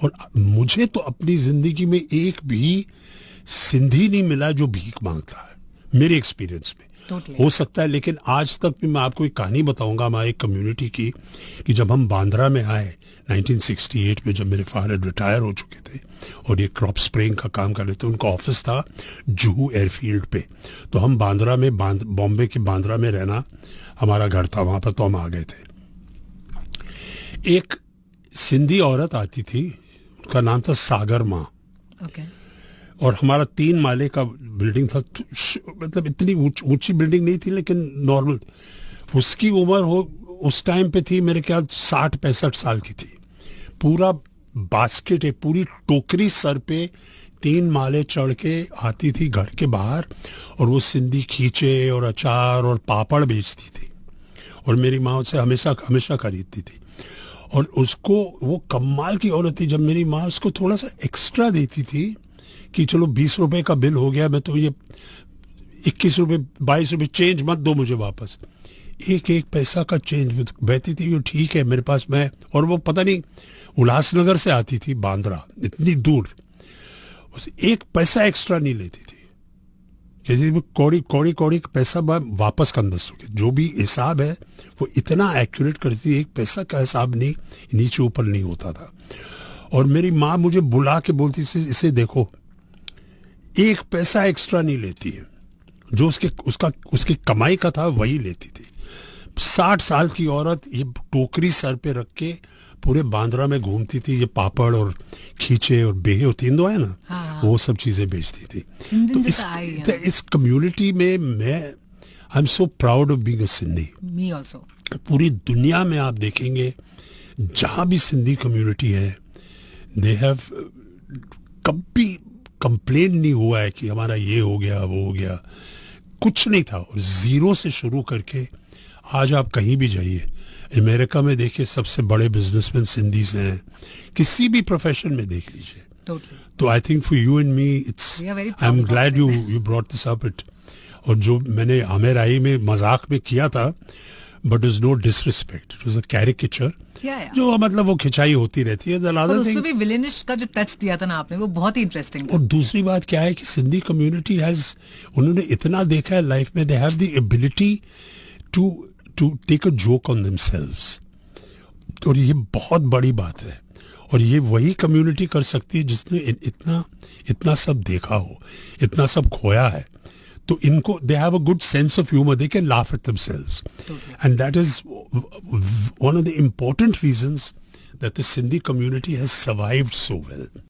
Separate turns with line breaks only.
और मुझे तो अपनी जिंदगी में एक भी सिंधी नहीं मिला जो भीख मांगता है, मेरे एक्सपीरियंस में। हो सकता है, लेकिन आज तक भी मैं आपको एक कहानी बताऊंगा हमारी कम्युनिटी की, कि जब हम बांद्रा में आए 1968 में, जब मेरे फादर रिटायर हो चुके थे और ये क्रॉप स्प्रेइंग का काम कर रहे थे, उनका ऑफिस था जुहू एयरफील्ड पे, तो हम बांद्रा में, बॉम्बे के बांद्रा में रहना हमारा घर था, वहां पर तो हम आ गए थे। एक सिंधी औरत आती थी, उसका नाम था सागर माँ। और हमारा 3 माले का बिल्डिंग था, मतलब इतनी ऊंची बिल्डिंग नहीं थी लेकिन नॉर्मल। उसकी उम्र उस टाइम पे थी मेरे ख्याल 60-65 साल की थी। पूरा बास्केट, एक पूरी टोकरी सर पे 3 माले चढ़ के आती थी घर के बाहर, और वो सिंधी खींचे और अचार और पापड़ बेचती थी, और मेरी माँ उससे हमेशा हमेशा खरीदती थी। और उसको, वो कमाल की औरत थी, जब मेरी माँ उसको थोड़ा सा एक्स्ट्रा देती थी कि चलो 20 रुपए का बिल हो गया, मैं तो ये 21 रुपए 22 रुपए चेंज मत दो मुझे वापस, एक एक पैसा का चेंज बहती थी, वो ठीक है मेरे पास। मैं, और वो पता नहीं उल्लासनगर से आती थी बांद्रा, इतनी दूर, एक पैसा एक्स्ट्रा नहीं लेती थी। कौड़ी कौड़ी कौड़ी पैसा वापस कर दस, जो भी हिसाब है वो इतना एक्यूरेट करती है, एक पैसा का हिसाब नहीं नीचे ऊपर नहीं होता था। और मेरी माँ मुझे बुला के बोलती थी, इसे देखो, एक पैसा एक्स्ट्रा नहीं लेती है, जो उसकी कमाई का था वही लेती थी। 60 साल की औरत ये टोकरी सर पे रख के पूरे बांद्रा में घूमती थी, ये पापड़ और खींचे और बेहे और तीन दो है ना,
हाँ।
वो सब चीजें बेचती थी। तो इस कम्युनिटी में मैं, I am so proud of being a Sindhi.
Me also.
पूरी दुनिया में आप देखेंगे जहां भी सिंधी कम्युनिटी है, दे हैव, कभी कंप्लेन नहीं हुआ है कि हमारा ये हो गया वो हो गया, कुछ नहीं था। और जीरो से शुरू करके आज आप कहीं भी जाइए, अमेरिका में देखिए सबसे बड़े बिजनेसमैन सिंधीज हैं, किसी भी प्रोफेशन में देख लीजिए। तो I think for you and me it's, I am glad you brought this up it. और जो मैंने आमिर आई में मजाक में किया था, but is no disrespect, it was a caricature, जो मतलब वो खिंचाई होती रहती है।
उसमें भी विलेनिश का जो टच दिया था ना आपने, वो बहुत ही इंटरेस्टिंग था।
और दूसरी बात क्या है कि सिंधी कम्युनिटी हैज, उन्होंने इतना देखा है लाइफ में, they have the ability to take a joke on themselves, और ये बहुत बड़ी बात है। और ये वही कम्युनिटी कर सकती है जिसने इतना सब देखा हो, इतना सब खोया है। तो इनको, they have a good sense of humour, they can laugh at themselves, and that is one of the important reasons that the Sindhi community has survived so well.